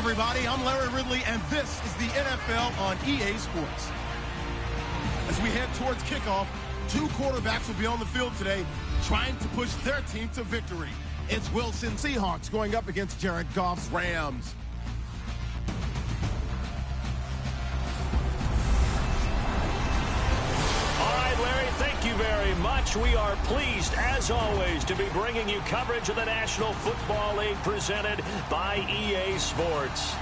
everybody. I'm Larry Ridley, and this is the NFL on EA Sports. As we head towards kickoff, two quarterbacks will be on the field today trying to push their team to victory. It's Wilson Seahawks going up against Jared Goff's Rams. All right, Larry, thank you very much. We are pleased, as always, to be bringing you coverage of the National Football League presented by EA Sports.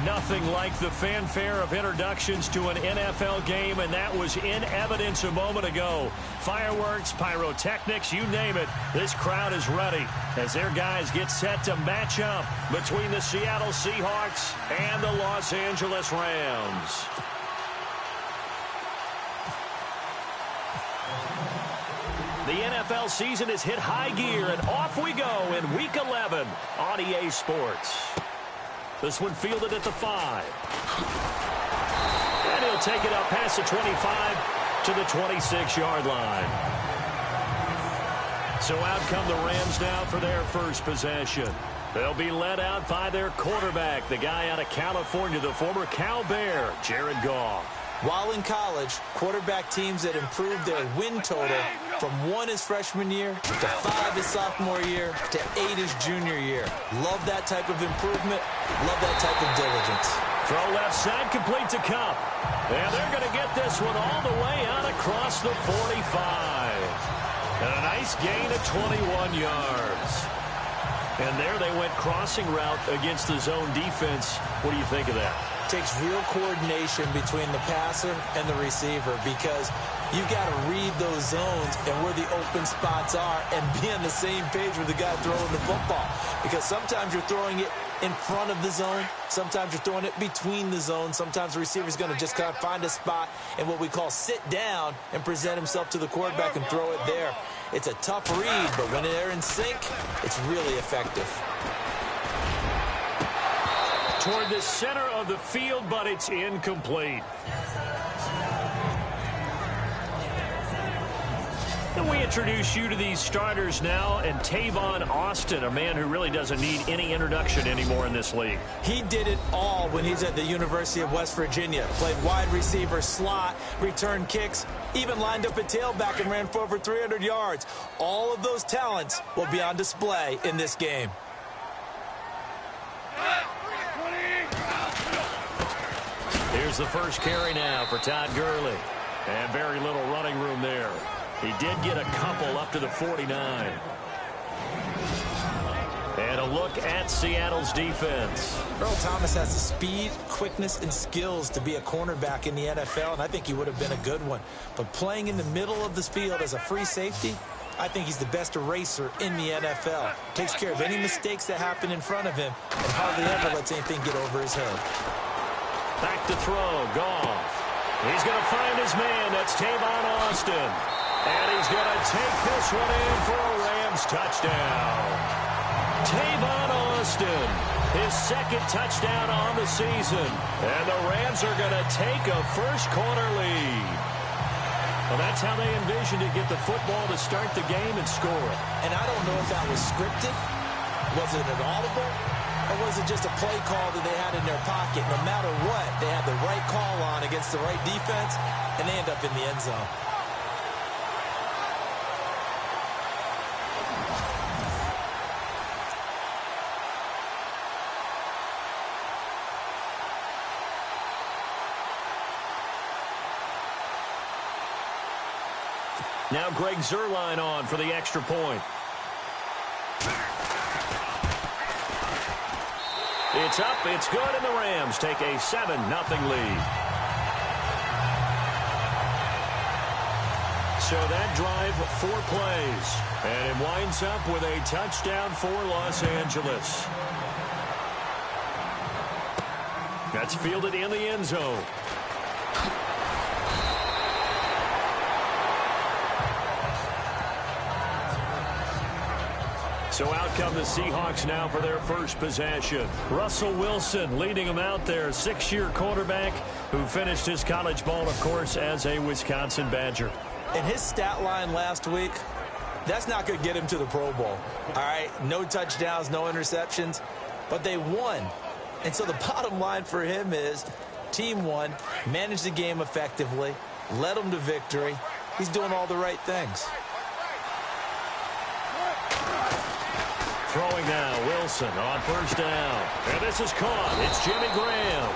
Nothing like the fanfare of introductions to an NFL game, and that was in evidence a moment ago. Fireworks, pyrotechnics, you name it. This crowd is ready as their guys get set to match up between the Seattle Seahawks and the Los Angeles Rams. The NFL season has hit high gear, and off we go in Week 11 on EA Sports. This one fielded at the 5. And he'll take it up past the 25 to the 26-yard line. So out come the Rams now for their first possession. They'll be led out by their quarterback, the guy out of California, the former Cal Bear, Jared Goff. While in college, quarterback teams that improved their win total from 1 his freshman year to 5 his sophomore year to 8 his junior year. Love that type of improvement. Love that type of diligence. Throw left side, complete to Cup. And they're going to get this one all the way out across the 45. And a nice gain of 21 yards. And there they went crossing route against the zone defense. What do you think of that? Takes real coordination between the passer and the receiver because you've got to read those zones and where the open spots are and be on the same page with the guy throwing the football. Because sometimes you're throwing it in front of the zone. Sometimes you're throwing it between the zones. Sometimes the receiver's going to just kind of find a spot and what we call sit down and present himself to the quarterback and throw it there. It's a tough read, but when they're in sync, it's really effective. Toward the center of the field, but it's incomplete. And we introduce you to these starters now, and Tavon Austin, a man who really doesn't need any introduction anymore in this league. He did it all when he's at the University of West Virginia. Played wide receiver, slot, returned kicks, even lined up a tailback and ran for over 300 yards. All of those talents will be on display in this game. Here's the first carry now for Todd Gurley. And very little running room there. He did get a couple up to the 49. And a look at Seattle's defense. Earl Thomas has the speed, quickness, and skills to be a cornerback in the NFL, and I think he would have been a good one. But playing in the middle of this field as a free safety, I think he's the best eraser in the NFL. Takes care of any mistakes that happen in front of him and hardly ever lets anything get over his head. Back to throw, Goff. He's going to find his man. That's Tavon Austin. And he's going to take this one in for a Rams touchdown. Tavon Austin, his second touchdown on the season. And the Rams are going to take a first-quarter lead. Well, that's how they envisioned to get the football to start the game and score. And I don't know if that was scripted. Was it an audible? Or was it just a play call that they had in their pocket? No matter what, they had the right call on against the right defense, and they end up in the end zone. Now Greg Zuerlein on for the extra point. It's up, it's good, and the Rams take a 7-0 lead. So that drive, 4 plays. And it winds up with a touchdown for Los Angeles. That's fielded in the end zone. So out come the Seahawks now for their first possession. Russell Wilson leading them out there, 6-year quarterback who finished his college ball, of course, as a Wisconsin Badger. And his stat line last week, that's not going to get him to the Pro Bowl. All right, no touchdowns, no interceptions, but they won. And so the bottom line for him is team won, managed the game effectively, led them to victory. He's doing all the right things. Throwing now, Wilson on first down. And this is caught. It's Jimmy Graham.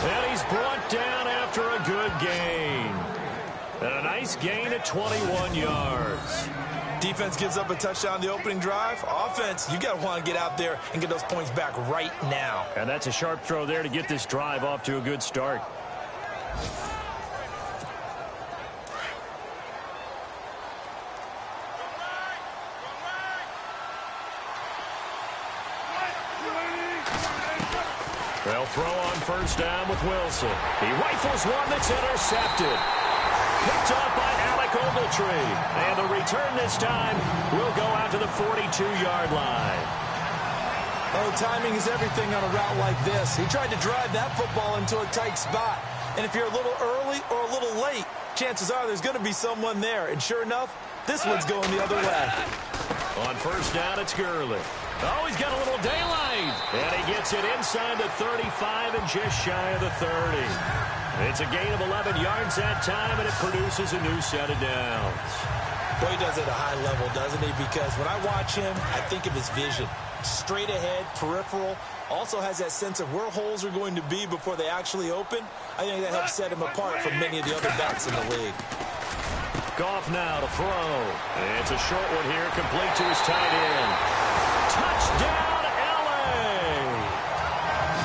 And he's brought down after a good gain. And a nice gain at 21 yards. Defense gives up a touchdown the opening drive. Offense, you got to want to get out there and get those points back right now. And that's a sharp throw there to get this drive off to a good start. They'll throw on first down with Wilson. He rifles one that's intercepted. Picked off by Alec Ogletree. And the return this time will go out to the 42-yard line. Oh, timing is everything on a route like this. He tried to drive that football into a tight spot. And if you're a little early or a little late, chances are there's going to be someone there. And sure enough, this one's going the other way. On first down, it's Gurley. Oh, he's got a little daylight. And he gets it inside the 35 and just shy of the 30. It's a gain of 11 yards that time, and it produces a new set of downs. Boy, he does it at a high level, doesn't he? Because when I watch him, I think of his vision. Straight ahead, peripheral. Also has that sense of where holes are going to be before they actually open. I think that helps set him apart from many of the other backs in the league. Goff now to throw. It's a short one here, complete to his tight end. Touchdown, L.A.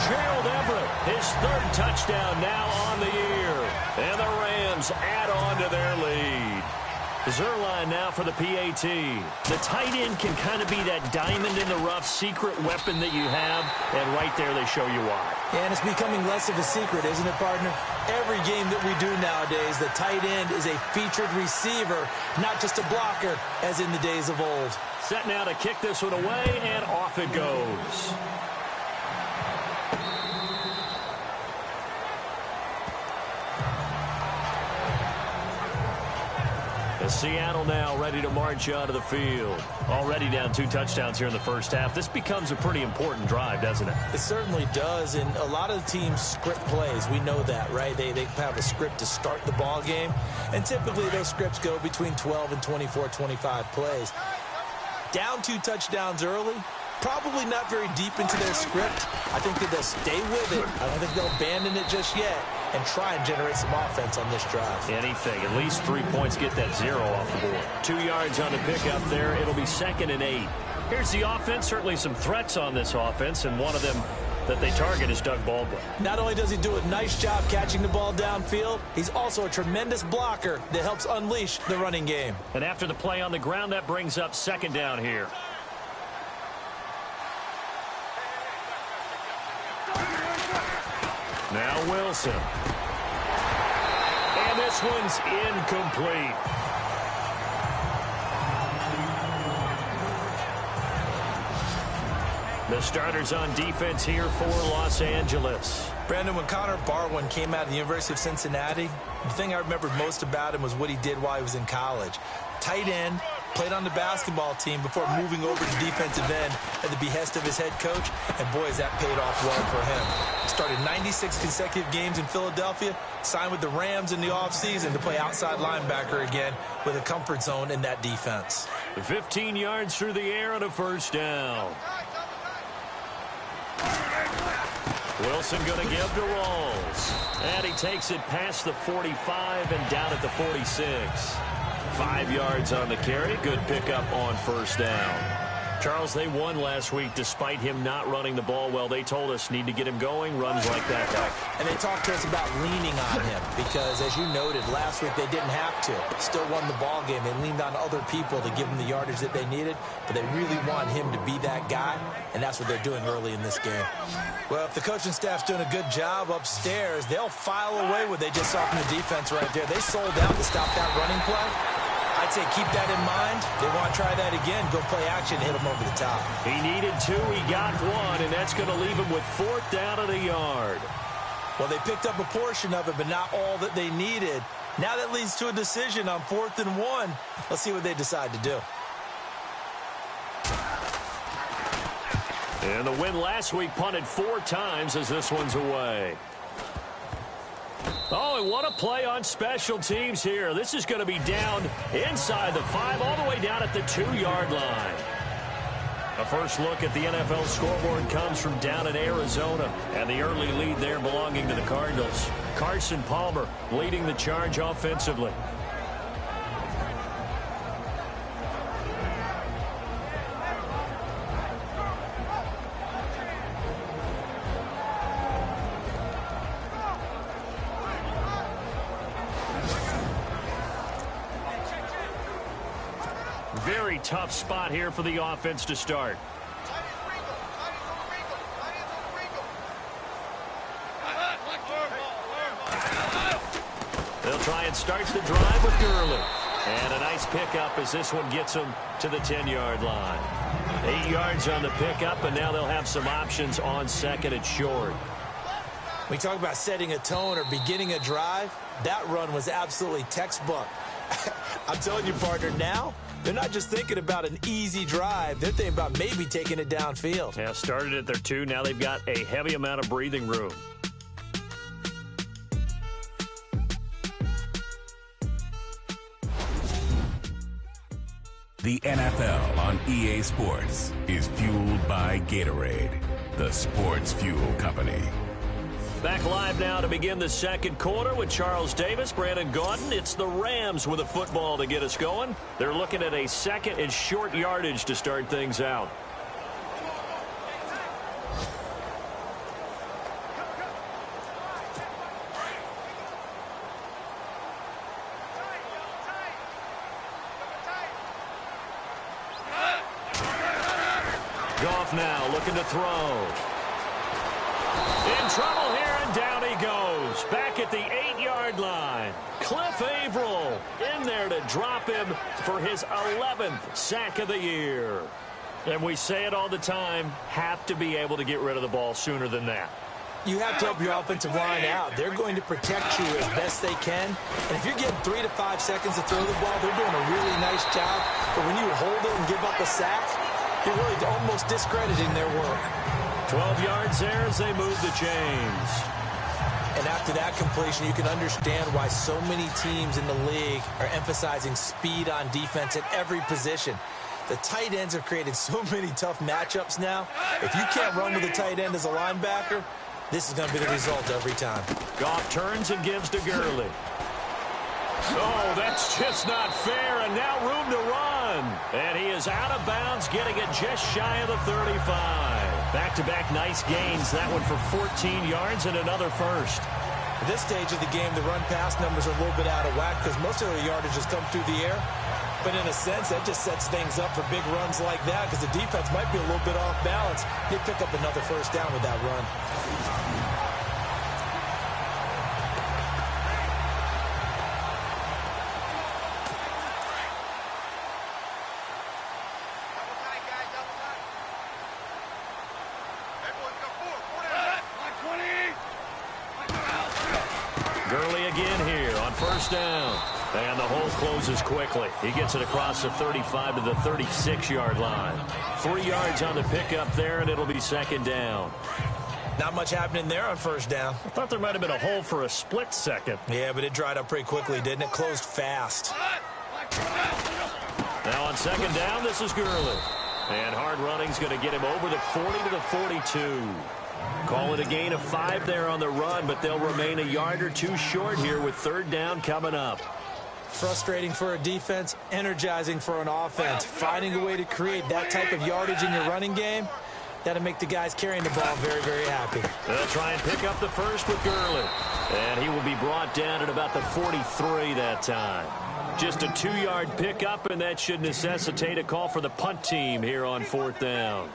Gerald Everett, his third touchdown now on the year. And the Rams add on to their lead. Zerline now for the PAT. The tight end can kind of be that diamond in the rough secret weapon that you have, and right there they show you why. And it's becoming less of a secret, isn't it, partner? Every game that we do nowadays, the tight end is a featured receiver, not just a blocker, as in the days of old. Set now to kick this one away, and off it goes. Seattle now ready to march out of the field. Already down 2 touchdowns here in the first half. This becomes a pretty important drive, doesn't it? It certainly does, and a lot of the teams script plays. We know that, right? They have a script to start the ball game, and typically those scripts go between 12 and 24, 25 plays. Down 2 touchdowns early, probably not very deep into their script. I think that they'll stay with it. I don't think they'll abandon it just yet and try and generate some offense on this drive. Anything. At least 3 points, get that 0 off the board. 2 yards on the pickup there. It'll be 2nd and 8. Here's the offense. Certainly some threats on this offense, and one of them that they target is Doug Baldwin. Not only does he do a nice job catching the ball downfield, he's also a tremendous blocker that helps unleash the running game. And after the play on the ground, that brings up 2nd down here. Now Wilson. And this one's incomplete. The starters on defense here for Los Angeles. Brandon, when Connor Barwin came out of the University of Cincinnati, the thing I remembered most about him was what he did while he was in college. Tight end, played on the basketball team before moving over to defensive end at the behest of his head coach, and boy, has that paid off well for him. Started 96 consecutive games in Philadelphia, signed with the Rams in the offseason to play outside linebacker again with a comfort zone in that defense. 15 yards through the air and a first down. Wilson going to give to Rawls. And he takes it past the 45 and down at the 46. 5 yards on the carry. Good pickup on first down. Charles, they won last week despite him not running the ball well. They told us need to get him going, runs like that guy. And they talked to us about leaning on him because, as you noted, last week they didn't have to. Still won the ball game. They leaned on other people to give them the yardage that they needed, but they really want him to be that guy, and that's what they're doing early in this game. Well, if the coaching staff's doing a good job upstairs, they'll file away what they just saw from the defense right there. They sold out to stop that running play. I'd say keep that in mind. They want to try that again. Go play action, hit them over the top. He needed 2. He got 1, and that's going to leave him with 4th down at a yard. Well, they picked up a portion of it, but not all that they needed. Now that leads to a decision on 4th and 1. Let's see what they decide to do. And the win last week punted 4 times as this one's away. Oh, and what a play on special teams here. This is going to be down inside the 5, all the way down at the 2-yard line. A first look at the NFL scoreboard comes from down in Arizona, and the early lead there belonging to the Cardinals. Carson Palmer leading the charge offensively. Very tough spot here for the offense to start. They'll try and start the drive with Gurley. And a nice pickup as this one gets them to the 10-yard line. 8 yards on the pickup, and now they'll have some options on second and short. We talk about setting a tone or beginning a drive. That run was absolutely textbook. I'm telling you, partner, now they're not just thinking about an easy drive. They're thinking about maybe taking it downfield. Yeah, started at their 2. Now they've got a heavy amount of breathing room. The NFL on EA Sports is fueled by Gatorade, the sports fuel company. Back live now to begin the second quarter with Charles Davis, Brandon Gaudin. It's the Rams with a football to get us going. They're looking at a second and short yardage to start things out. Goff now looking to throw. In trouble here, and down he goes. Back at the 8-yard line. Cliff Averill in there to drop him for his 11th sack of the year. And we say it all the time, have to be able to get rid of the ball sooner than that. You have to help your offensive line out. They're going to protect you as best they can. And if you're getting 3 to 5 seconds to throw the ball, they're doing a really nice job. But when you hold it and give up a sack, you're really almost discrediting their work. 12 yards there as they move the chains. And after that completion, you can understand why so many teams in the league are emphasizing speed on defense at every position. The tight ends have created so many tough matchups now. If you can't run with a tight end as a linebacker, this is going to be the result every time. Goff turns and gives to Gurley. Oh, that's just not fair, and now room to run. And he is out of bounds, getting it just shy of the 35. Back-to-back nice gains. That one for 14 yards and another first. At this stage of the game, the run-pass numbers are a little bit out of whack because most of the yardage has come through the air. But in a sense, that just sets things up for big runs like that because the defense might be a little bit off balance. They pick up another first down with that run. Gurley again here on first down. And the hole closes quickly. He gets it across the 35 to the 36-yard line. 3 yards on the pickup there, and it'll be second down. Not much happening there on first down. I thought there might have been a hole for a split second. Yeah, but it dried up pretty quickly, didn't it? Closed fast. Now on second down, this is Gurley. And hard running's going to get him over the 40 to the 42. Call it a gain of 5 there on the run, but they'll remain a yard or 2 short here with third down coming up. Frustrating for a defense, energizing for an offense. Finding a way to create that type of yardage in your running game, that'll make the guys carrying the ball very, very happy. They'll try and pick up the first with Gurley. And he will be brought down at about the 43 that time. Just a 2-yard pickup, and that should necessitate a call for the punt team here on fourth down.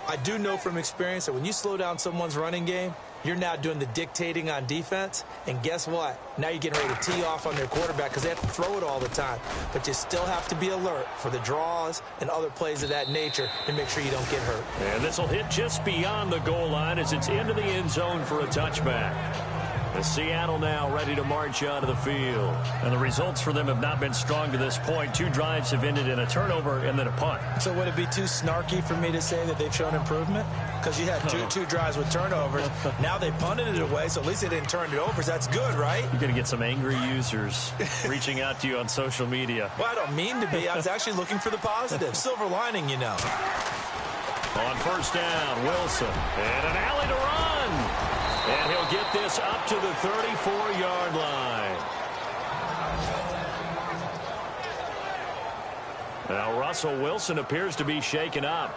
I do know from experience that when you slow down someone's running game, you're now doing the dictating on defense. And guess what? Now you're getting ready to tee off on their quarterback because they have to throw it all the time. But you still have to be alert for the draws and other plays of that nature to make sure you don't get hurt. And this will hit just beyond the goal line as it's into the end zone for a touchback. Seattle now ready to march onto the field. And the results for them have not been strong to this point. 2 drives have ended in a turnover and then a punt. So would it be too snarky for me to say that they've shown improvement? Because you had two drives with turnovers. Now they punted it away, so at least they didn't turn it over. So that's good, right? You're going to get some angry users reaching out to you on social media. Well, I don't mean to be. I was actually looking for the positive. Silver lining, you know. On first down, Wilson. And an alley to run. And he'll get this up to the 34-yard line. Now, Russell Wilson appears to be shaken up.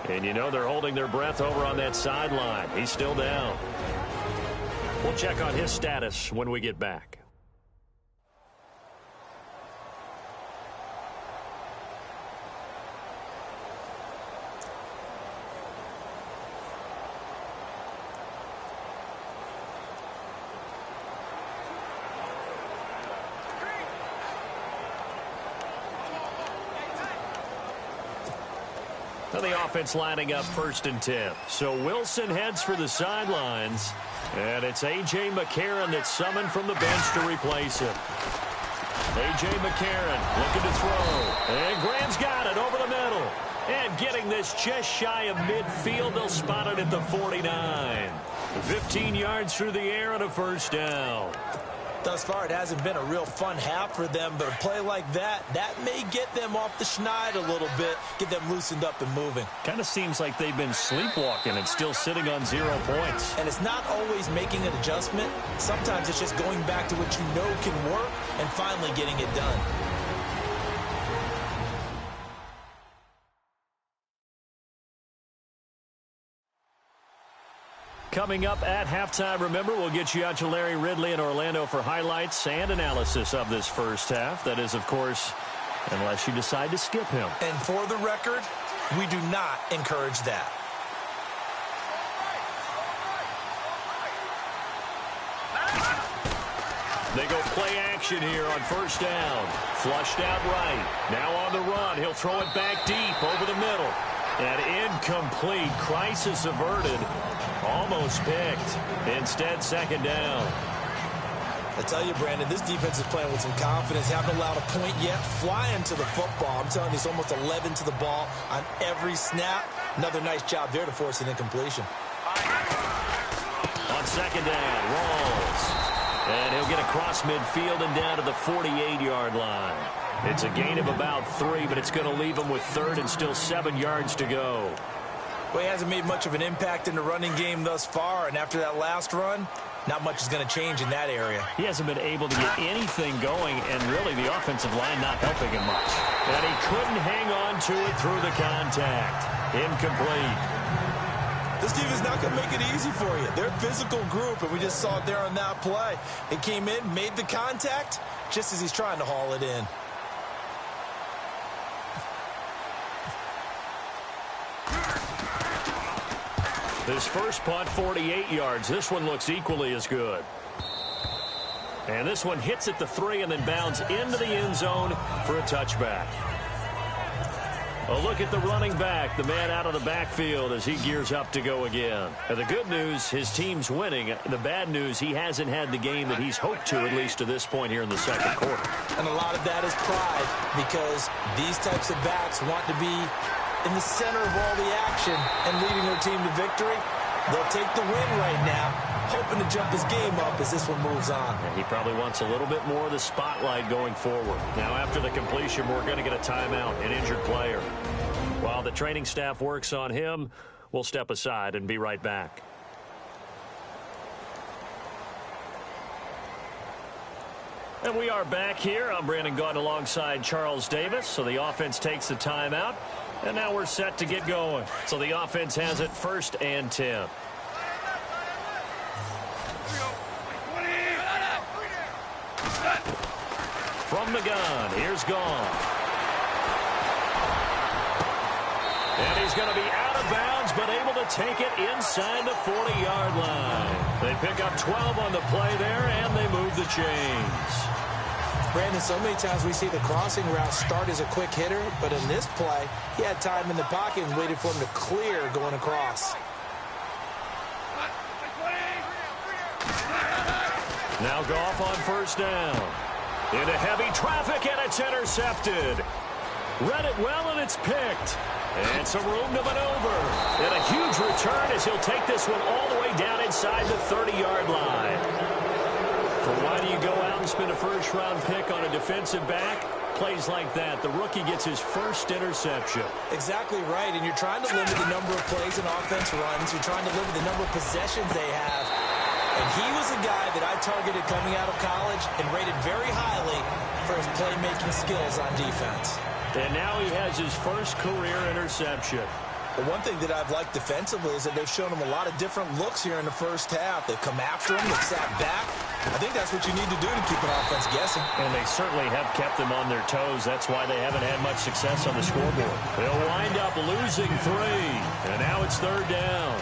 And you know they're holding their breath over on that sideline. He's still down. We'll check on his status when we get back. The offense lining up 1st and 10. So Wilson heads for the sidelines. And it's A.J. McCarron that's summoned from the bench to replace him. A.J. McCarron looking to throw. And Graham's got it over the middle. And getting this just shy of midfield. They'll spot it at the 49. 15 yards through the air and a first down. Thus far, it hasn't been a real fun half for them, but a play like that may get them off the schneid a little bit, get them loosened up and moving. Kind of seems like they've been sleepwalking and still sitting on 0 points. And it's not always making an adjustment. Sometimes it's just going back to what you know can work and finally getting it done. Coming up at halftime, remember, we'll get you out to Larry Ridley in Orlando for highlights and analysis of this first half. That is, of course, unless you decide to skip him. And for the record, we do not encourage that. They go play action here on first down. Flushed out right. Now on the run. He'll throw it back deep over the middle. And incomplete. Crisis averted. Almost picked. Instead, 2nd down. I tell you, Brandon, this defense is playing with some confidence. Haven't allowed a point yet. Flying to the football. I'm telling you, it's almost 11 to the ball on every snap. Another nice job there to force an incompletion. On 2nd down, rolls. And he'll get across midfield and down to the 48-yard line. It's a gain of about 3, but it's going to leave him with 3rd and still 7 yards to go. Well, he hasn't made much of an impact in the running game thus far, and after that last run, not much is going to change in that area. He hasn't been able to get anything going, and really the offensive line not helping him much. And he couldn't hang on to it through the contact. Incomplete. This team is not going to make it easy for you. They're a physical group, and we just saw it there on that play. It came in, made the contact, just as he's trying to haul it in. His first punt, 48 yards. This one looks equally as good. And this one hits at the 3 and then bounds into the end zone for a touchback. A look at the running back, the man out of the backfield as he gears up to go again. And the good news, his team's winning. The bad news, he hasn't had the game that he's hoped to, at least to this point here in the second quarter. And a lot of that is pride, because these types of backs want to be in the center of all the action and leading their team to victory. They'll take the win right now, hoping to jump his game up as this one moves on. And he probably wants a little bit more of the spotlight going forward. Now, after the completion, we're going to get a timeout, an injured player. While the training staff works on him, we'll step aside and be right back. And we are back here. I'm Brandon Gaunt alongside Charles Davis. So the offense takes the timeout. And now we're set to get going. So the offense has it 1st and 10. From the gun, here's Goff. And he's going to be out of bounds, but able to take it inside the 40-yard line. They pick up 12 on the play there, and they move the chains. Brandon, so many times we see the crossing route start as a quick hitter, but in this play, he had time in the pocket and waited for him to clear going across. Now Goff on first down. Into heavy traffic, and it's intercepted. Read it well, and it's picked. And some room to maneuver. And a huge return as he'll take this one all the way down inside the 30-yard line. So why do you go out and spend a first-round pick on a defensive back? Plays like that, the rookie gets his first interception. Exactly right, and you're trying to limit the number of plays and offense runs. You're trying to limit the number of possessions they have. And he was a guy that I targeted coming out of college and rated very highly for his playmaking skills on defense. And now he has his first career interception. The one thing that I've liked defensively is that they've shown him a lot of different looks here in the first half. They've come after him, they've sat back. I think that's what you need to do to keep an offense guessing. And they certainly have kept them on their toes. That's why they haven't had much success on the scoreboard. They'll wind up losing 3. And now it's third down.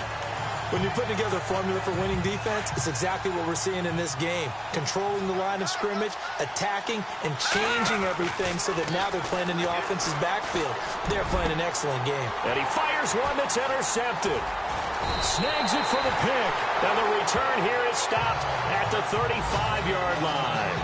When you put together a formula for winning defense, it's exactly what we're seeing in this game. Controlling the line of scrimmage, attacking, and changing everything so that now they're playing in the offense's backfield. They're playing an excellent game. And he fires one that's intercepted. Snags it for the pick. Now the return here is stopped at the 35-yard line.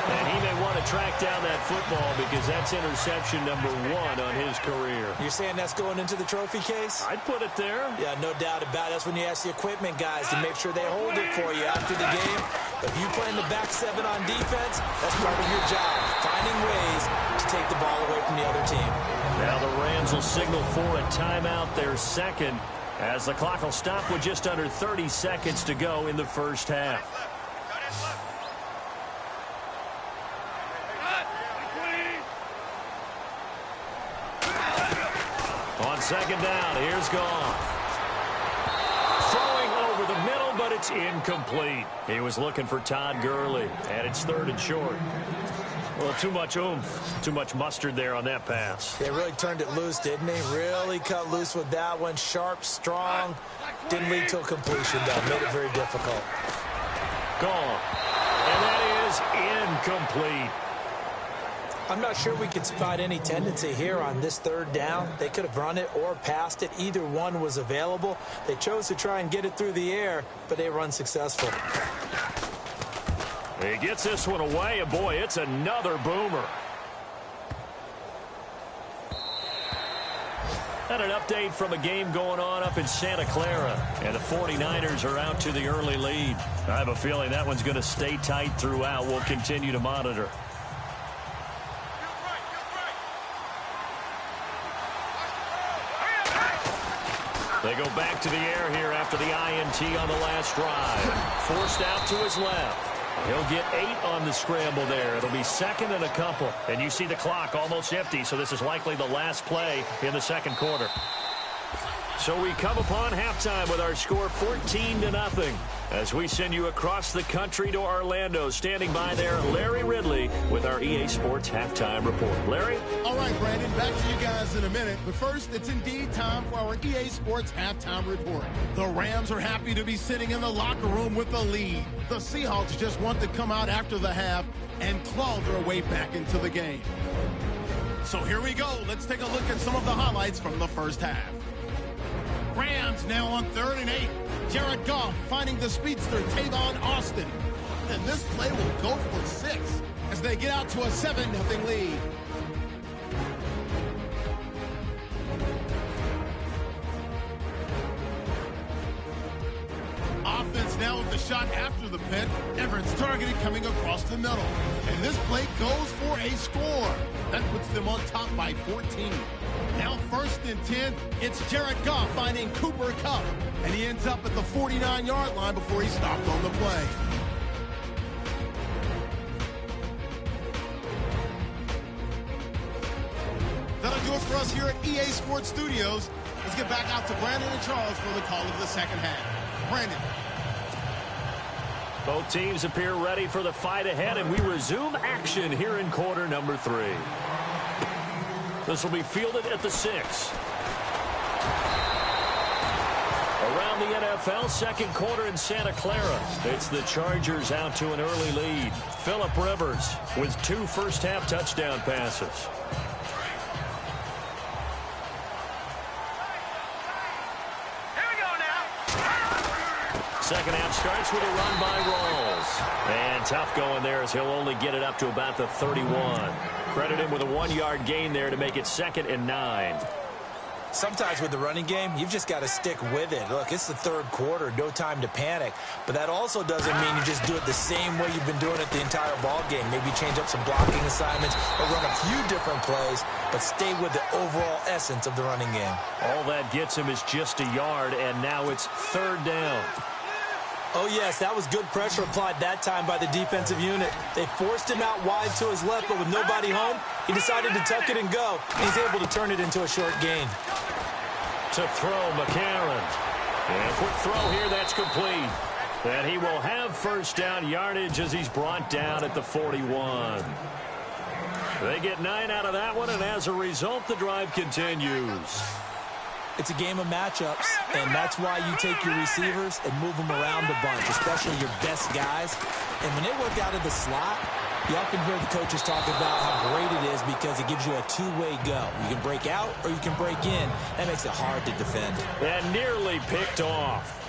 And he may want to track down that football because that's interception number 1 on his career. You're saying that's going into the trophy case? I'd put it there. Yeah, no doubt about it. That's when you ask the equipment guys to make sure they hold it for you after the game. If you play in the back 7 on defense, that's part of your job, finding ways to take the ball away from the other team. Now the Rams will signal for a timeout, their second, as the clock will stop with just under 30 seconds to go in the first half. On second down, here's Goff. Throwing over the middle, but it's incomplete. He was looking for Todd Gurley, and it's third and short. Well, too much oomph, too much mustard there on that pass. They really turned it loose, didn't they? Really cut loose with that one. Sharp, strong. Didn't lead to a completion, though. Made it very difficult. Gone. And that is incomplete. I'm not sure we could spot any tendency here on this third down. They could have run it or passed it. Either one was available. They chose to try and get it through the air, but they were unsuccessful. He gets this one away, and boy, it's another boomer. And an update from a game going on up in Santa Clara. And the 49ers are out to the early lead. I have a feeling that one's going to stay tight throughout. We'll continue to monitor. They go back to the air here after the INT on the last drive. Forced out to his left. He'll get 8 on the scramble there. It'll be second and a couple. And you see the clock almost empty, so this is likely the last play in the second quarter. So we come upon halftime with our score 14-0 as we send you across the country to Orlando. Standing by there, Larry Ridley with our EA Sports Halftime Report. Larry? All right, Brandon, back to you guys in a minute. But first, it's indeed time for our EA Sports Halftime Report. The Rams are happy to be sitting in the locker room with the lead. The Seahawks just want to come out after the half and claw their way back into the game. So here we go. Let's take a look at some of the highlights from the first half. Rams now on 3rd and 8. Jared Goff finding the speedster Tavon Austin. And this play will go for 6 as they get out to a 7-0 lead. Offense now with the shot after the pit. Everett's targeted coming across the middle. And this play goes for a score. That puts them on top by 14. Now 1st and 10, it's Jared Goff finding Cooper Kupp. And he ends up at the 49-yard line before he stopped on the play. That'll do it for us here at EA Sports Studios. Let's get back out to Brandon and Charles for the call of the second half. Brandon. Both teams appear ready for the fight ahead, and we resume action here in quarter number 3. This will be fielded at the 6. Around the NFL, second quarter in Santa Clara. It's the Chargers out to an early lead. Phillip Rivers with 2 first-half touchdown passes. second half starts with a run by Rawls. And tough going there as he'll only get it up to about the 31. Credit him with a 1-yard gain there to make it 2nd and 9. Sometimes with the running game, you've just got to stick with it. Look, it's the third quarter, no time to panic. But that also doesn't mean you just do it the same way you've been doing it the entire ball game. Maybe change up some blocking assignments or run a few different plays, but stay with the overall essence of the running game. All that gets him is just a yard, and now it's 3rd down. Oh, yes, that was good pressure applied that time by the defensive unit. They forced him out wide to his left, but with nobody home, he decided to tuck it and go. He's able to turn it into a short gain. To throw, McCarron. And a quick throw here, that's complete. And he will have first down yardage as he's brought down at the 41. They get 9 out of that one, and as a result, the drive continues. It's a game of matchups, and that's why you take your receivers and move them around a bunch, especially your best guys. And when they work out of the slot, you often hear the coaches talk about how great it is because it gives you a two-way go. You can break out or you can break in. That makes it hard to defend. And nearly picked off.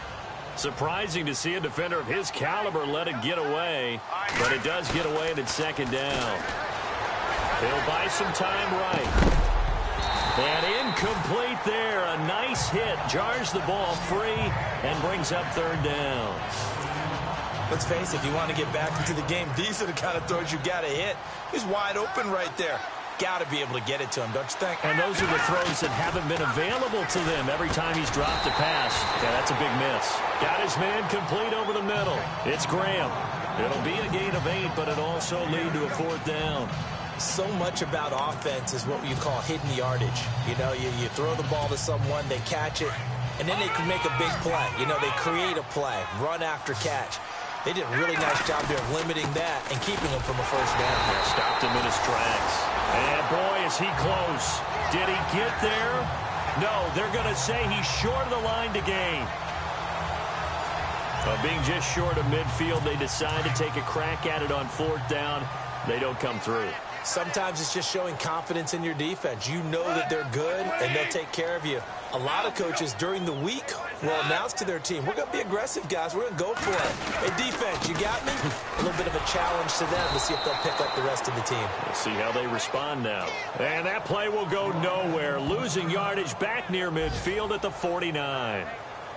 Surprising to see a defender of his caliber let it get away, but it does get away and it's 2nd down. He'll buy some time right. And incomplete there. A nice hit. Jars the ball free and brings up 3rd down. Let's face it, if you want to get back into the game, these are the kind of throws you got to hit. He's wide open right there. Got to be able to get it to him, don't you think? And those are the throws that haven't been available to them every time he's dropped a pass. Yeah, that's a big miss. Got his man complete over the middle. It's Graham. It'll be a gain of 8, but it also lead to a 4th down. So much about offense is what you call hidden yardage. You know, you throw the ball to someone, they catch it, and then they can make a big play. You know, they create a play, run after catch. They did a really nice job there of limiting that and keeping him from a first down. Yeah, stopped him in his tracks. And boy, is he close. Did he get there? No, they're going to say he's short of the line to gain. Being just short of midfield, they decide to take a crack at it on 4th down. They don't come through. Sometimes it's just showing confidence in your defense. You know that they're good, and they'll take care of you. A lot of coaches during the week will announce to their team, we're going to be aggressive, guys. We're going to go for it. Hey, defense, you got me? A little bit of a challenge to them to see if they'll pick up the rest of the team. We'll see how they respond now. And that play will go nowhere. Losing yardage back near midfield at the 49.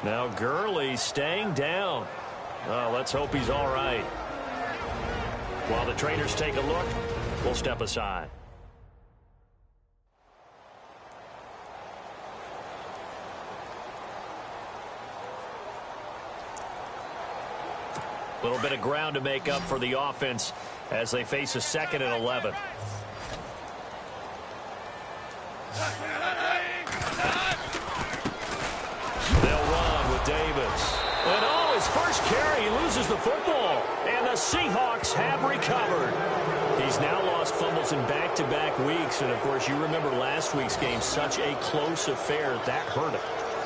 Now Gurley staying down. Oh, let's hope he's all right. While the trainers take a look, we'll step aside. A little bit of ground to make up for the offense as they face a 2nd and 11. They'll run with Davis. And oh, his first carry, he loses the football. And the Seahawks have recovered. He's now lost fumbles in back-to-back weeks. And, of course, you remember last week's game, such a close affair. That hurt him.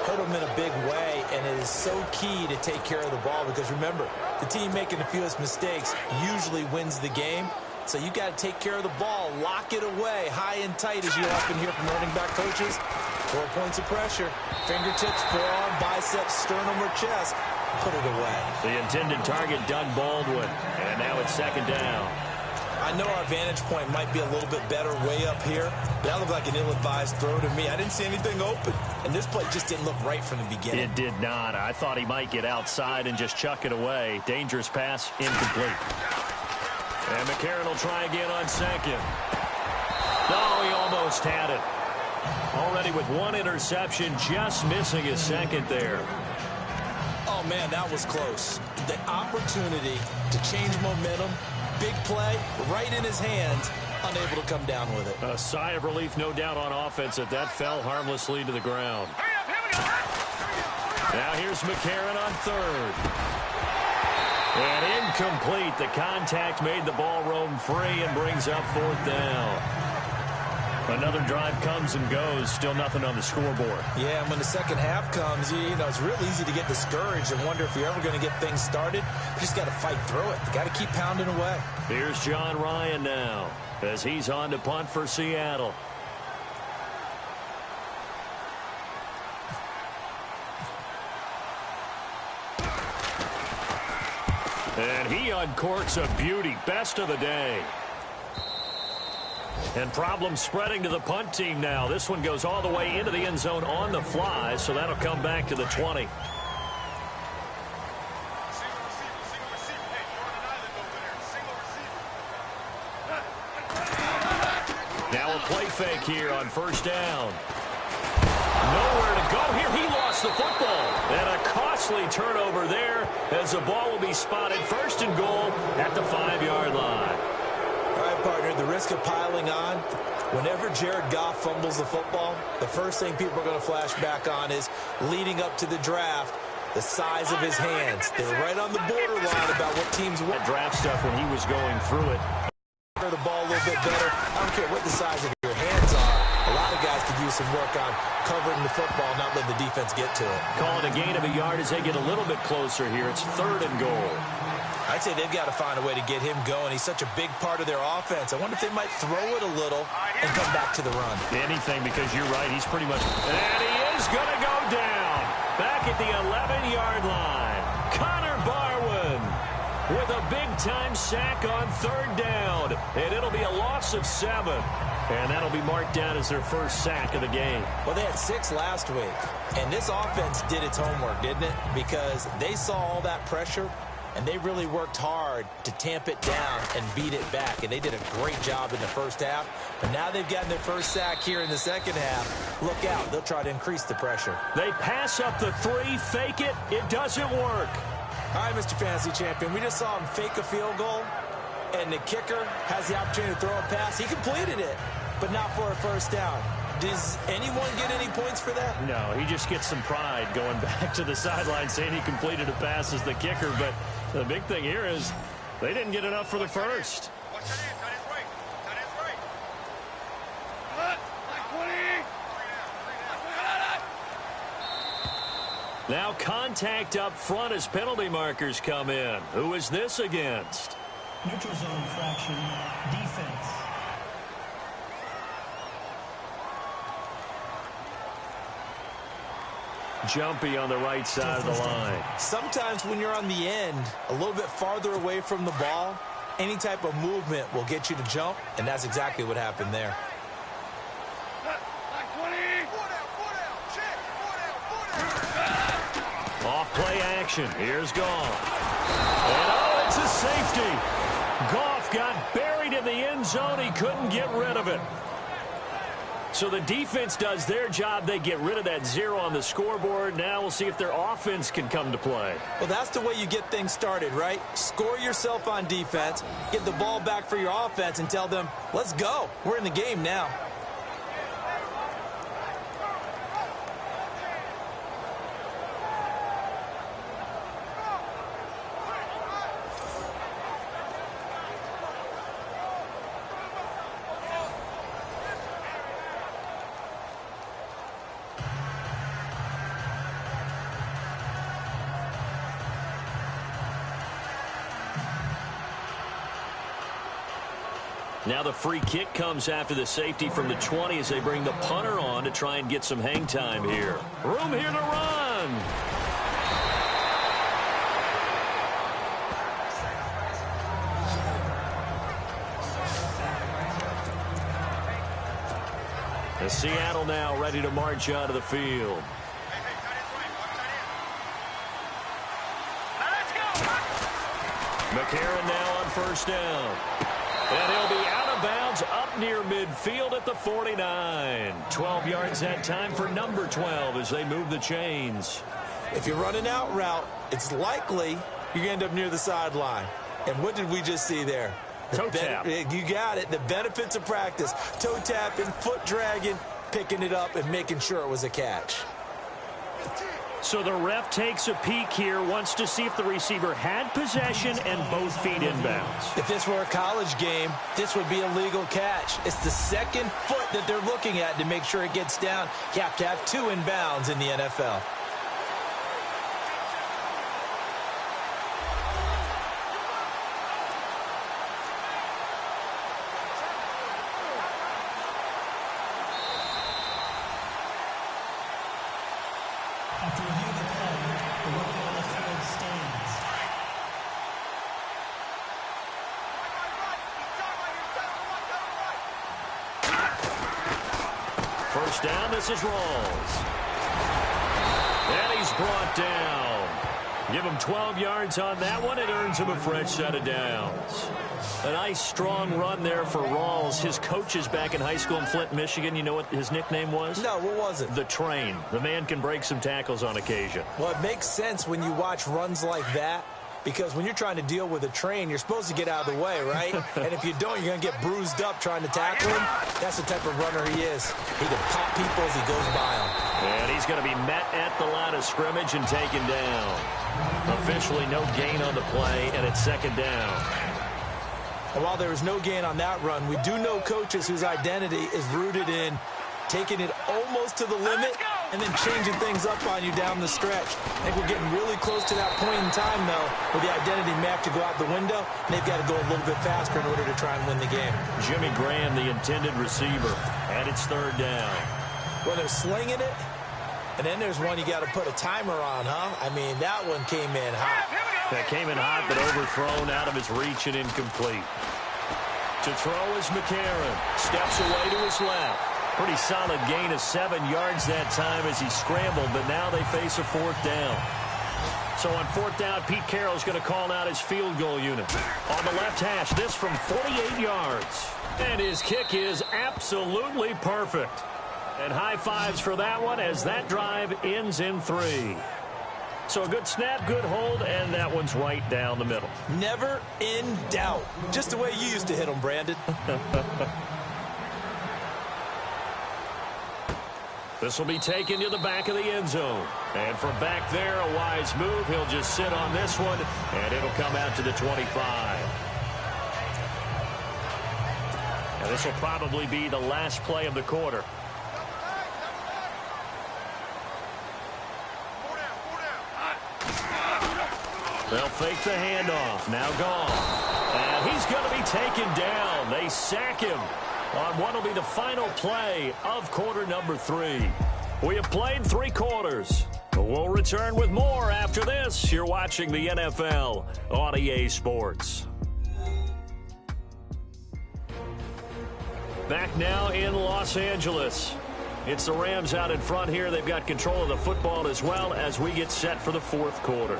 Hurt him in a big way, and it is so key to take care of the ball because, remember, the team making the fewest mistakes usually wins the game. So you got to take care of the ball, lock it away, high and tight, as you often hear from running back coaches. 4 points of pressure, fingertips, forearm, biceps, sternum, or chest. Put it away. The intended target, Doug Baldwin. And now it's 2nd down. I know our vantage point might be a little bit better way up here, but that looked like an ill-advised throw to me. I didn't see anything open, and this play just didn't look right from the beginning. It did not. I thought he might get outside and just chuck it away. Dangerous pass, incomplete. And McCarron will try again on 2nd. No, he almost had it. Already with 1 interception, just missing his 2nd there. Oh, man, that was close. The opportunity to change momentum, big play, right in his hands, unable to come down with it. A sigh of relief, no doubt, on offense that fell harmlessly to the ground. Now here's McCarron on 3rd. And incomplete. The contact made the ball roam free and brings up 4th down. Another drive comes and goes. Still nothing on the scoreboard. Yeah, and when the second half comes, you know, it's real easy to get discouraged and wonder if you're ever going to get things started. You just got to fight through it. You got to keep pounding away. Here's John Ryan now as he's on to punt for Seattle. And he uncorks a beauty. Best of the day. And problems spreading to the punt team now. This one goes all the way into the end zone on the fly, so that'll come back to the 20. Now a play fake here on first down. Nowhere to go here. He lost the football. And a costly turnover there as the ball will be spotted first and goal at the 5-yard line. All right, partner, the risk of piling on. Whenever Jared Goff fumbles the football, the first thing people are going to flash back on is leading up to the draft, the size of his hands. They were right on the borderline about what teams want. Draft stuff when he was going through it. The ball a little bit better. I don't care what the size of your hands are. A lot of guys could use some work on covering the football, not letting the defense get to it. Call it a gain of a yard as they get a little bit closer here. It's 3rd and goal. I'd say they've got to find a way to get him going. He's such a big part of their offense. I wonder if they might throw it a little and come back to the run. Anything, because you're right. He's pretty much... And he is going to go down. Back at the 11-yard line. Connor Barwin with a big-time sack on 3rd down. And it'll be a loss of 7. And that'll be marked down as their first sack of the game. Well, they had 6 last week. And this offense did its homework, didn't it? Because they saw all that pressure, and they really worked hard to tamp it down and beat it back. And they did a great job in the first half. But now they've gotten their first sack here in the second half. Look out. They'll try to increase the pressure. They pass up the 3, fake it. It doesn't work. All right, Mr. Fantasy Champion, we just saw him fake a field goal, and the kicker has the opportunity to throw a pass. He completed it, but not for a first down. Does anyone get any points for that? No, he just gets some pride going back to the sideline saying he completed a pass as the kicker, but the big thing here is they didn't get enough for the first. Now contact up front as penalty markers come in. Who is this against? Neutral zone infraction, defense. Jumpy on the right side of the line. Sometimes when you're on the end, a little bit farther away from the ball, any type of movement will get you to jump, and that's exactly what happened there. Off play action. Here's Goff. And oh, it's a safety. Goff got buried in the end zone. He couldn't get rid of it. So the defense does their job. They get rid of that 0 on the scoreboard. Now we'll see if their offense can come to play. Well, that's the way you get things started, right? Score yourself on defense, get the ball back for your offense, and tell them, let's go. We're in the game now. Now the free kick comes after the safety from the 20 as they bring the punter on to try and get some hang time here. Room here to run. And Seattle now ready to march out of the field. McCarron now on first down. And he'll be out of bounds up near midfield at the 49. 12 yards that time for number 12 as they move the chains. If you're running out route, it's likely you're going to end up near the sideline. And what did we just see there? Toe tap. You got it. The benefits of practice. Toe tapping, foot dragging, picking it up, and making sure it was a catch. So the ref takes a peek here, wants to see if the receiver had possession and both feet inbounds. If this were a college game, this would be a legal catch. It's the second foot that they're looking at to make sure it gets down. You have to have 2 inbounds in the NFL. After review of the play, the working on the field stands. first down. This is Rawls. And he's brought down. Give him 12 yards on that one. It earns him a fresh set of downs. A nice, strong run there for Rawls. His coaches back in high school in Flint, Michigan, you know what his nickname was? No, what was it? The Train. The man can break some tackles on occasion. Well, it makes sense when you watch runs like that, because when you're trying to deal with a train, you're supposed to get out of the way, right? And if you don't, you're going to get bruised up trying to tackle him. That's the type of runner he is. He can pop people as he goes by them. And he's going to be met at the line of scrimmage and taken down. Officially no gain on the play, and it's second down. And while there was no gain on that run, we do know coaches whose identity is rooted in taking it almost to the limit and then changing things up on you down the stretch. I think we're getting really close to that point in time, though, where the identity may have to go out the window, and they've got to go a little bit faster in order to try and win the game. Jimmy Graham, the intended receiver, and it's third down. Well, they're slinging it, and then there's one you got to put a timer on, huh? I mean, that one came in hot. That came in hot, but overthrown out of his reach and incomplete. To throw is McCarron. Steps away to his left. Pretty solid gain of 7 yards that time as he scrambled, but now they face a fourth down. So on fourth down, Pete Carroll's going to call out his field goal unit. On the left hash, this from 48 yards. And his kick is absolutely perfect. And high fives for that one as that drive ends in 3. So a good snap, good hold, and that one's right down the middle. Never in doubt. Just the way you used to hit them, Brandon. This will be taken to the back of the end zone. And from back there, a wise move. He'll just sit on this one, and it'll come out to the 25. And this will probably be the last play of the quarter. They'll fake the handoff. Now gone. And he's going to be taken down. They sack him on what will be the final play of quarter number 3. We have played 3 quarters. We'll return with more after this. You're watching the NFL on EA Sports. Back now in Los Angeles. It's the Rams out in front here. They've got control of the football as well as we get set for the fourth quarter.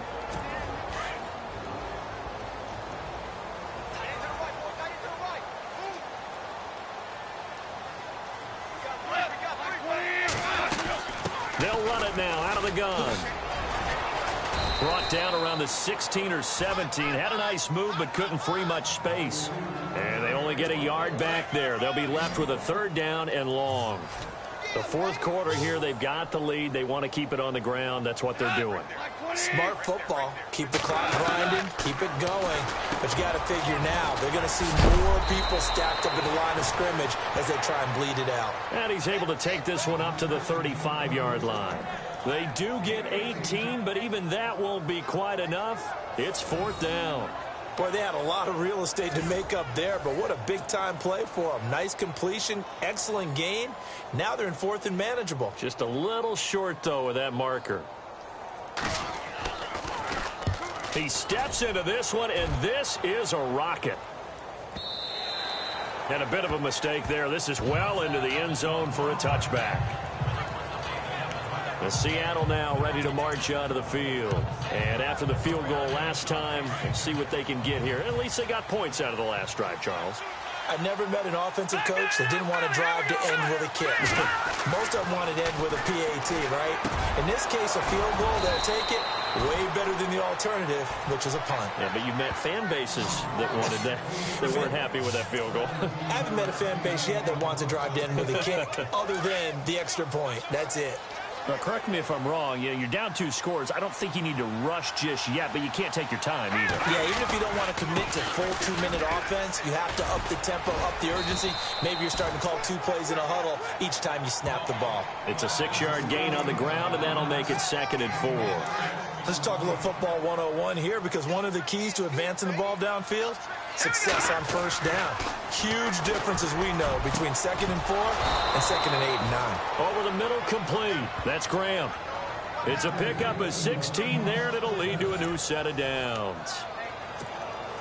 They'll run it now out of the gun. Brought down around the 16 or 17. Had a nice move, but couldn't free much space. And they only get a yard back there. They'll be left with a third down and long. The fourth quarter here, they've got the lead. They want to keep it on the ground. That's what they're doing. Smart football. Keep the clock grinding. Keep it going. But you got to figure now, they're going to see more people stacked up in the line of scrimmage as they try and bleed it out. And he's able to take this one up to the 35-yard line. They do get 18, but even that won't be quite enough. It's fourth down. Boy, they had a lot of real estate to make up there, but what a big-time play for them. Nice completion, excellent gain. Now they're in fourth and manageable. Just a little short, though, with that marker. He steps into this one, and this is a rocket. And a bit of a mistake there. This is well into the end zone for a touchback. Seattle now ready to march onto the field. And after the field goal last time, let's see what they can get here. At least they got points out of the last drive, Charles. I've never met an offensive coach that didn't want to drive to end with a kick. Most of them wanted to end with a PAT, right? In this case, a field goal, they'll take it. Way better than the alternative, which is a punt. Yeah, but you met fan bases that wanted that, that weren't happy with that field goal. I haven't met a fan base yet that wants to drive to end with a kick, other than the extra point. That's it. Now, correct me if I'm wrong. You're down 2 scores. I don't think you need to rush just yet, but you can't take your time either. Yeah, even if you don't want to commit to full 2-minute offense, you have to up the tempo, up the urgency. Maybe you're starting to call 2 plays in a huddle each time you snap the ball. It's a 6-yard gain on the ground, and that'll make it 2nd and 4. Let's talk a little football 101 here, because one of the keys to advancing the ball downfield, success on first down. Huge difference, as we know, between 2nd and 4 and 2nd and 8 and 9. Over the middle, complete. That's Graham. It's a pickup of 16 there, and it'll lead to a new set of downs.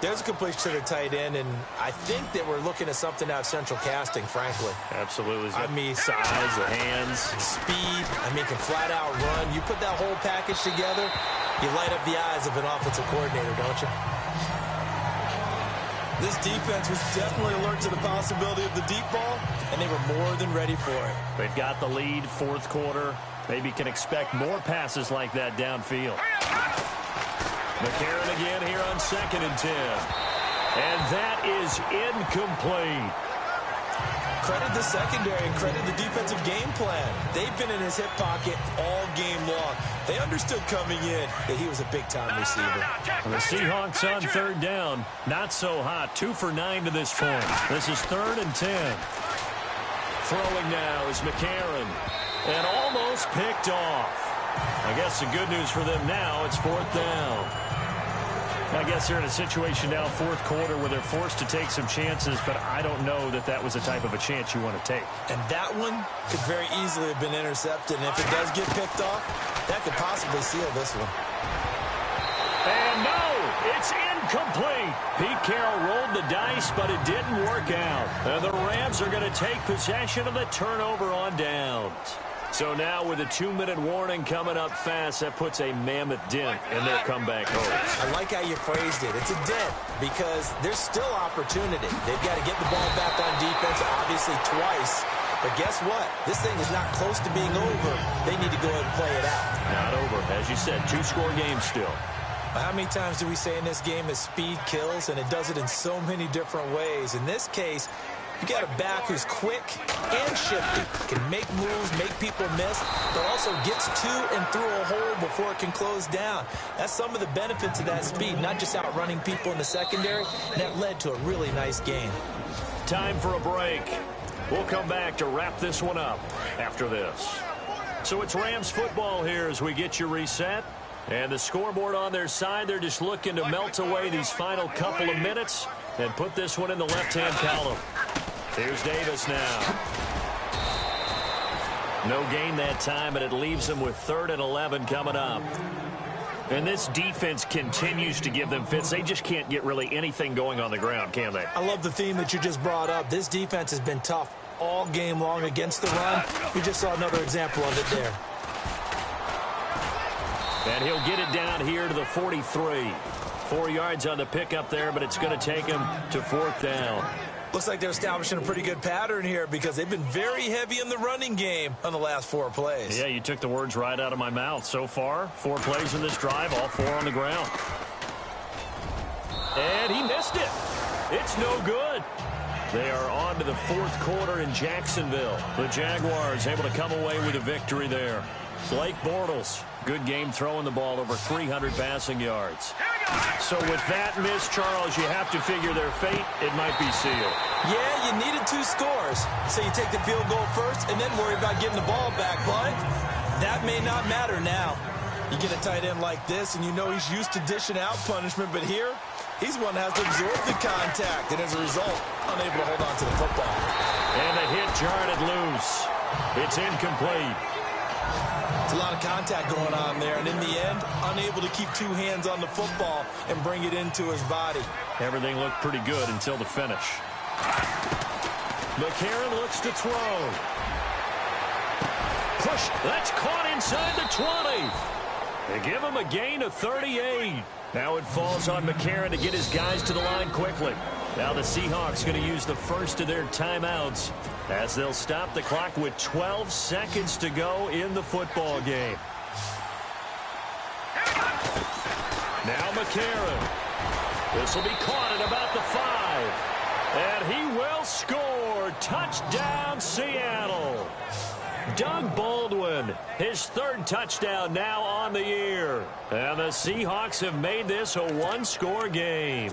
There's a completion to the tight end, and I think that we're looking at something out of central casting, frankly. Absolutely. I mean, size, the hands, speed. I mean, can flat out run. You put that whole package together, you light up the eyes of an offensive coordinator, don't you? This defense was definitely alert to the possibility of the deep ball, and they were more than ready for it. They've got the lead, fourth quarter. Maybe can expect more passes like that downfield. McCarron again here on 2nd and 10. And that is incomplete. Credit the secondary and credit the defensive game plan. They've been in his hip pocket all game long. They understood coming in that he was a big-time receiver. And the Seahawks on 3rd down. Not so hot. 2 for 9 to this point. This is 3rd and 10. Throwing now is McCarron. And almost picked off. I guess the good news for them now, it's 4th down. I guess they're in a situation now, 4th quarter, where they're forced to take some chances, but I don't know that that was the type of a chance you want to take. And that one could very easily have been intercepted, and if it does get picked off, that could possibly seal this one. And no, it's incomplete. Pete Carroll rolled the dice, but it didn't work out. And the Rams are going to take possession of the turnover on downs. So now with a 2-minute warning coming up fast, that puts a mammoth dent in their comeback hopes. I like how you phrased it. It's a dent because there's still opportunity. They've got to get the ball back on defense, obviously twice. But guess what? This thing is not close to being over. They need to go ahead and play it out. Not over. As you said, 2-score game still. How many times do we say in this game that speed kills, and it does it in so many different ways? In this case, you got a back who's quick and shifty, can make moves, make people miss, but also gets to and through a hole before it can close down. That's some of the benefits of that speed, not just outrunning people in the secondary. And that led to a really nice game. Time for a break. We'll come back to wrap this one up after this. So it's Rams football here as we get you reset. And the scoreboard on their side, they're just looking to melt away these final couple of minutes and put this one in the left-hand column. Here's Davis now. No gain that time, but it leaves them with 3rd and 11 coming up. And this defense continues to give them fits. They just can't get really anything going on the ground, can they? I love the theme that you just brought up. This defense has been tough all game long against the run. We just saw another example of it there. And he'll get it down here to the 43. 4 yards on the pickup there, but it's going to take him to 4th down. Looks like they're establishing a pretty good pattern here because they've been very heavy in the running game on the last 4 plays. Yeah, you took the words right out of my mouth. So far, 4 plays in this drive, all 4 on the ground. And he missed it. It's no good. They are on to the 4th quarter in Jacksonville. The Jaguars able to come away with a victory there. Blake Bortles, good game throwing the ball, over 300 passing yards. So with that miss, Charles, you have to figure their fate, it might be sealed. Yeah, you needed 2 scores. So you take the field goal first and then worry about getting the ball back. But that may not matter now. You get a tight end like this, and you know he's used to dishing out punishment. But here, he's one that has to absorb the contact. And as a result, unable to hold on to the football. And the hit jarred it loose. It's incomplete. It's a lot of contact going on there, and in the end, unable to keep 2 hands on the football and bring it into his body. Everything looked pretty good until the finish. McCarron looks to throw. Push, that's caught inside the 20. They give him a gain of 38. Now it falls on McCarron to get his guys to the line quickly. Now the Seahawks going to use the first of their timeouts as they'll stop the clock with 12 seconds to go in the football game. Now McCarron. This will be caught at about the 5. And he will score. Touchdown, Seattle. Doug Baldwin, his 3rd touchdown now on the year. And the Seahawks have made this a 1-score game.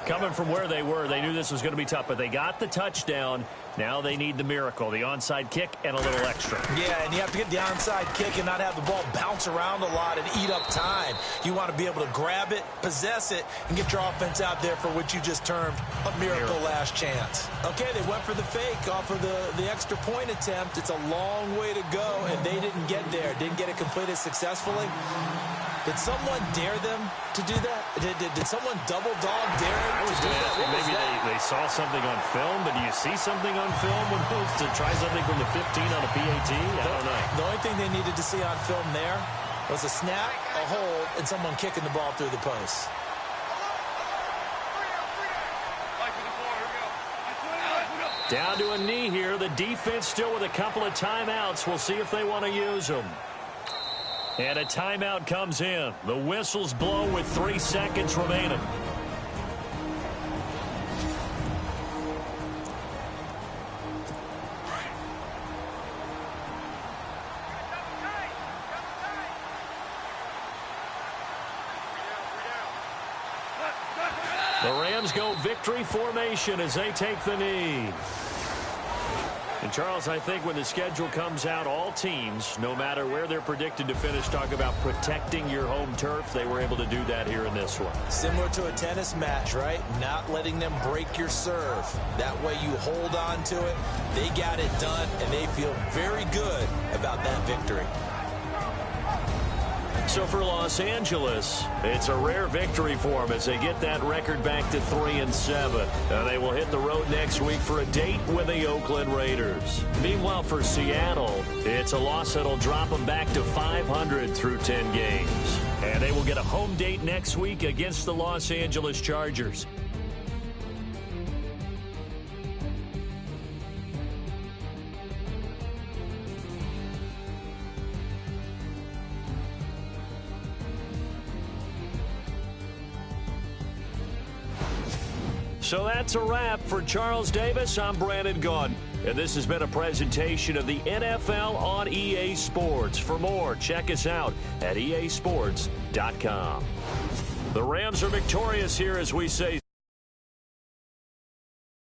Coming from where they were, they knew this was going to be tough, but they got the touchdown. Now they need the miracle, the onside kick and a little extra. Yeah, and you have to get the onside kick and not have the ball bounce around a lot and eat up time. You want to be able to grab it, possess it, and get your offense out there for what you just termed a miracle last chance. Okay, they went for the fake off of the extra point attempt. It's a long way to go, and they didn't get there. Didn't get it completed successfully. Did someone dare them to do that? Did someone double dog dare them? I was going to ask you, maybe they saw something on film, but do you see something on film when it was to try something from the 15 on a PAT? I don't know. The only thing they needed to see on film there was a snap, a hold, and someone kicking the ball through the post. Down to a knee here. The defense still with a couple of timeouts. We'll see if they want to use them. And a timeout comes in. The whistles blow with 3 seconds remaining. The Rams go victory formation as they take the knee. And, Charles, I think when the schedule comes out, all teams, no matter where they're predicted to finish, talk about protecting your home turf. They were able to do that here in this one. Similar to a tennis match, right? Not letting them break your serve. That way you hold on to it. They got it done, and they feel very good about that victory. So for Los Angeles, it's a rare victory for them as they get that record back to 3-7. They will hit the road next week for a date with the Oakland Raiders. Meanwhile, for Seattle, it's a loss that'll drop them back to 500 through 10 games. And they will get a home date next week against the Los Angeles Chargers. So that's a wrap. For Charles Davis, I'm Brandon Gaudin. And this has been a presentation of the NFL on EA Sports. For more, check us out at easports.com. The Rams are victorious here as we say